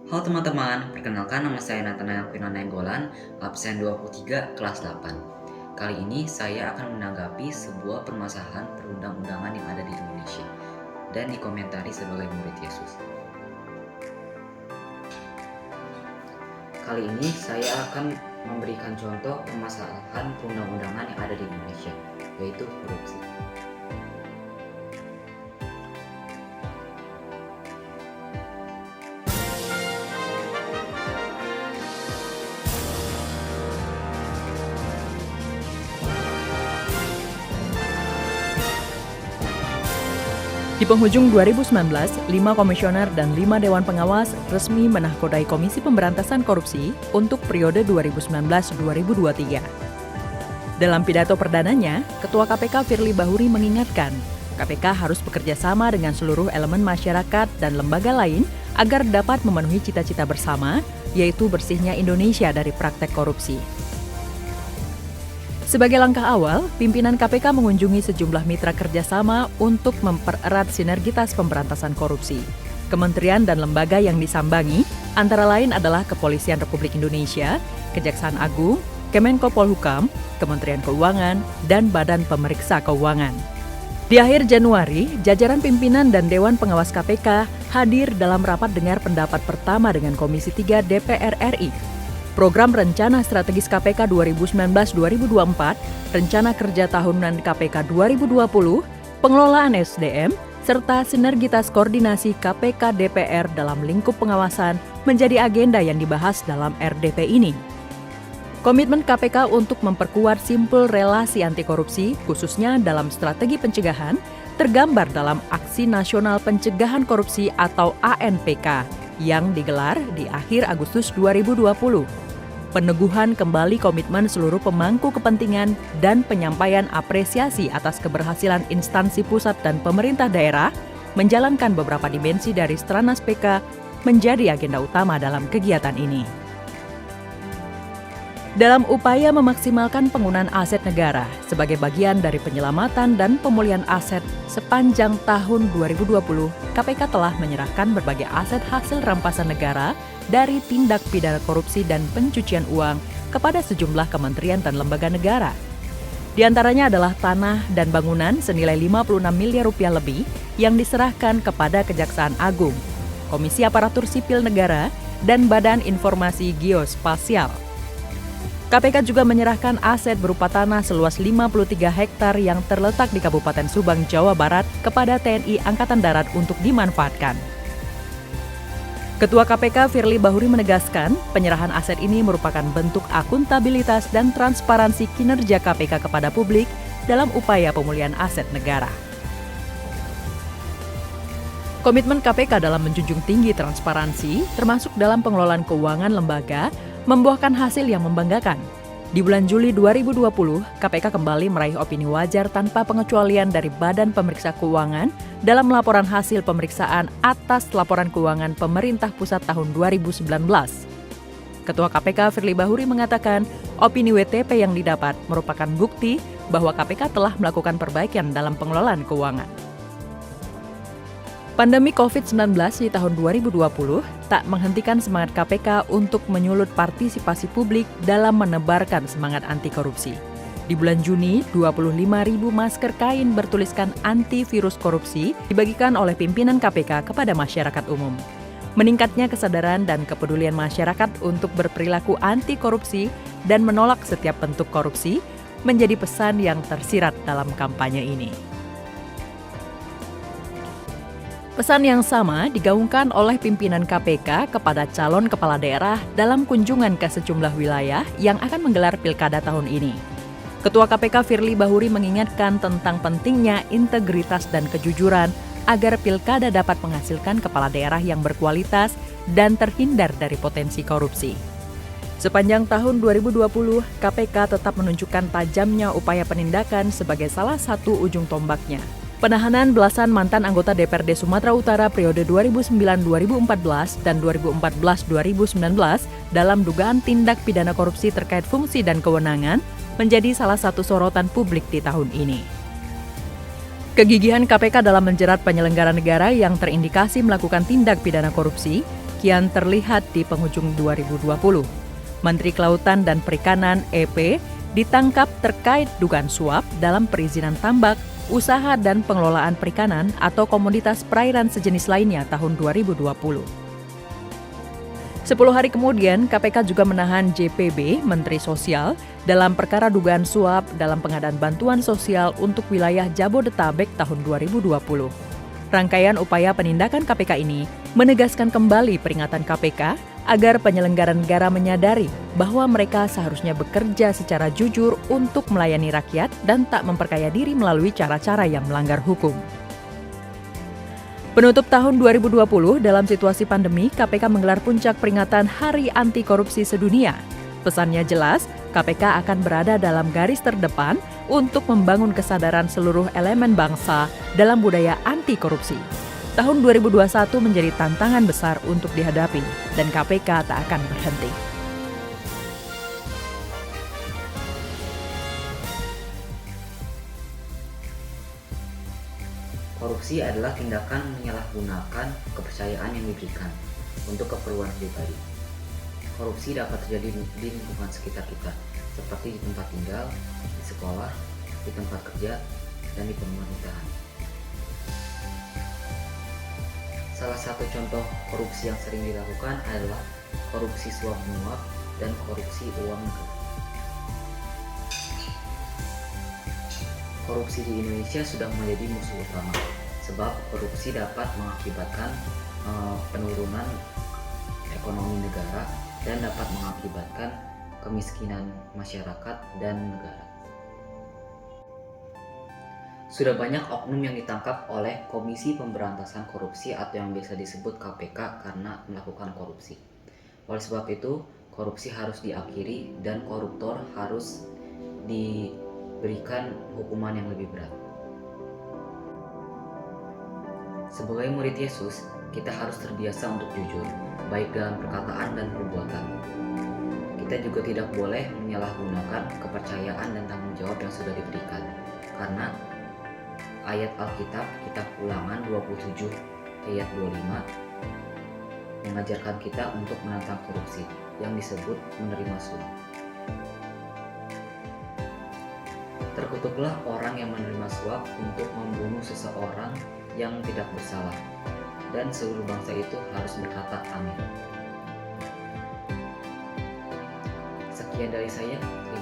Halo teman-teman, perkenalkan nama saya Nathanael Firman Nainggolan, absen 23 kelas 8. Kali ini saya akan menanggapi sebuah permasalahan perundang-undangan yang ada di Indonesia dan dikomentari sebagai murid Yesus. Kali ini saya akan memberikan contoh permasalahan perundang-undangan yang ada di Indonesia, yaitu korupsi. Di penghujung 2019, 5 komisioner dan 5 dewan pengawas resmi menahkodai Komisi Pemberantasan Korupsi untuk periode 2019-2023. Dalam pidato perdananya, Ketua KPK Firly Bahuri mengingatkan, KPK harus bekerja sama dengan seluruh elemen masyarakat dan lembaga lain agar dapat memenuhi cita-cita bersama, yaitu bersihnya Indonesia dari praktek korupsi. Sebagai langkah awal, pimpinan KPK mengunjungi sejumlah mitra kerjasama untuk mempererat sinergitas pemberantasan korupsi. Kementerian dan lembaga yang disambangi antara lain adalah Kepolisian Republik Indonesia, Kejaksaan Agung, Kemenko Polhukam, Kementerian Keuangan, dan Badan Pemeriksa Keuangan. Di akhir Januari, jajaran pimpinan dan Dewan Pengawas KPK hadir dalam rapat dengar pendapat pertama dengan Komisi 3 DPR RI. Program Rencana Strategis KPK 2019-2024, Rencana Kerja Tahunan KPK 2020, Pengelolaan SDM, serta sinergitas koordinasi KPK DPR dalam lingkup pengawasan menjadi agenda yang dibahas dalam RDP ini. Komitmen KPK untuk memperkuat simpul relasi anti korupsi, khususnya dalam strategi pencegahan, tergambar dalam Aksi Nasional Pencegahan Korupsi atau ANPK yang digelar di akhir Agustus 2020. Peneguhan kembali komitmen seluruh pemangku kepentingan dan penyampaian apresiasi atas keberhasilan instansi pusat dan pemerintah daerah menjalankan beberapa dimensi dari Stranas PK menjadi agenda utama dalam kegiatan ini. Dalam upaya memaksimalkan penggunaan aset negara sebagai bagian dari penyelamatan dan pemulihan aset sepanjang tahun 2020, KPK telah menyerahkan berbagai aset hasil rampasan negara dari tindak pidana korupsi dan pencucian uang kepada sejumlah kementerian dan lembaga negara. Di antaranya adalah tanah dan bangunan senilai 56 miliar rupiah lebih yang diserahkan kepada Kejaksaan Agung, Komisi Aparatur Sipil Negara, dan Badan Informasi Geospasial. KPK juga menyerahkan aset berupa tanah seluas 53 hektar yang terletak di Kabupaten Subang, Jawa Barat kepada TNI Angkatan Darat untuk dimanfaatkan. Ketua KPK Firly Bahuri menegaskan, penyerahan aset ini merupakan bentuk akuntabilitas dan transparansi kinerja KPK kepada publik dalam upaya pemulihan aset negara. Komitmen KPK dalam menjunjung tinggi transparansi, termasuk dalam pengelolaan keuangan lembaga, membuahkan hasil yang membanggakan. Di bulan Juli 2020, KPK kembali meraih opini wajar tanpa pengecualian dari Badan Pemeriksa Keuangan dalam laporan hasil pemeriksaan atas laporan keuangan pemerintah pusat tahun 2019. Ketua KPK Firly Bahuri mengatakan, opini WTP yang didapat merupakan bukti bahwa KPK telah melakukan perbaikan dalam pengelolaan keuangan. Pandemi COVID-19 di tahun 2020 tak menghentikan semangat KPK untuk menyulut partisipasi publik dalam menebarkan semangat anti korupsi. Di bulan Juni, 25.000 masker kain bertuliskan antivirus korupsi dibagikan oleh pimpinan KPK kepada masyarakat umum. Meningkatnya kesadaran dan kepedulian masyarakat untuk berperilaku anti korupsi dan menolak setiap bentuk korupsi menjadi pesan yang tersirat dalam kampanye ini. Pesan yang sama digaungkan oleh pimpinan KPK kepada calon kepala daerah dalam kunjungan ke sejumlah wilayah yang akan menggelar pilkada tahun ini. Ketua KPK Firly Bahuri mengingatkan tentang pentingnya integritas dan kejujuran agar pilkada dapat menghasilkan kepala daerah yang berkualitas dan terhindar dari potensi korupsi. Sepanjang tahun 2020, KPK tetap menunjukkan tajamnya upaya penindakan sebagai salah satu ujung tombaknya. Penahanan belasan mantan anggota DPRD Sumatera Utara periode 2009-2014 dan 2014-2019 dalam dugaan tindak pidana korupsi terkait fungsi dan kewenangan menjadi salah satu sorotan publik di tahun ini. Kegigihan KPK dalam menjerat penyelenggara negara yang terindikasi melakukan tindak pidana korupsi kian terlihat di penghujung 2020. Menteri Kelautan dan Perikanan EP ditangkap terkait dugaan suap dalam perizinan tambak, usaha dan pengelolaan perikanan atau komoditas perairan sejenis lainnya tahun 2020. 10 hari kemudian, KPK juga menahan JPB, Menteri Sosial, dalam perkara dugaan suap dalam pengadaan bantuan sosial untuk wilayah Jabodetabek tahun 2020. Rangkaian upaya penindakan KPK ini menegaskan kembali peringatan KPK agar penyelenggara negara menyadari bahwa mereka seharusnya bekerja secara jujur untuk melayani rakyat dan tak memperkaya diri melalui cara-cara yang melanggar hukum. Penutup tahun 2020 dalam situasi pandemi, KPK menggelar puncak peringatan Hari Anti Korupsi Sedunia. Pesannya jelas, KPK akan berada dalam garis terdepan untuk membangun kesadaran seluruh elemen bangsa dalam budaya anti korupsi. Tahun 2021 menjadi tantangan besar untuk dihadapi, dan KPK tak akan berhenti. Korupsi adalah tindakan menyalahgunakan kepercayaan yang diberikan untuk keperluan pribadi. Korupsi dapat terjadi di lingkungan sekitar kita, seperti di tempat tinggal, di sekolah, di tempat kerja, dan di pemerintahan. Salah satu contoh korupsi yang sering dilakukan adalah korupsi suap menyuap dan korupsi uang negara. Korupsi di Indonesia sudah menjadi musuh utama, sebab korupsi dapat mengakibatkan penurunan ekonomi negara dan dapat mengakibatkan kemiskinan masyarakat dan negara. Sudah banyak oknum yang ditangkap oleh Komisi Pemberantasan Korupsi atau yang biasa disebut KPK karena melakukan korupsi. Oleh sebab itu, korupsi harus diakhiri dan koruptor harus diberikan hukuman yang lebih berat. Sebagai murid Yesus, kita harus terbiasa untuk jujur, baik dalam perkataan dan perbuatan. Kita juga tidak boleh menyalahgunakan kepercayaan dan tanggung jawab yang sudah diberikan, karena ayat Alkitab, Kitab Ulangan 27 ayat 25 mengajarkan kita untuk menantang korupsi yang disebut menerima suap. Terkutuklah orang yang menerima suap untuk membunuh seseorang yang tidak bersalah, dan seluruh bangsa itu harus berkata amin. Sekian dari saya, terima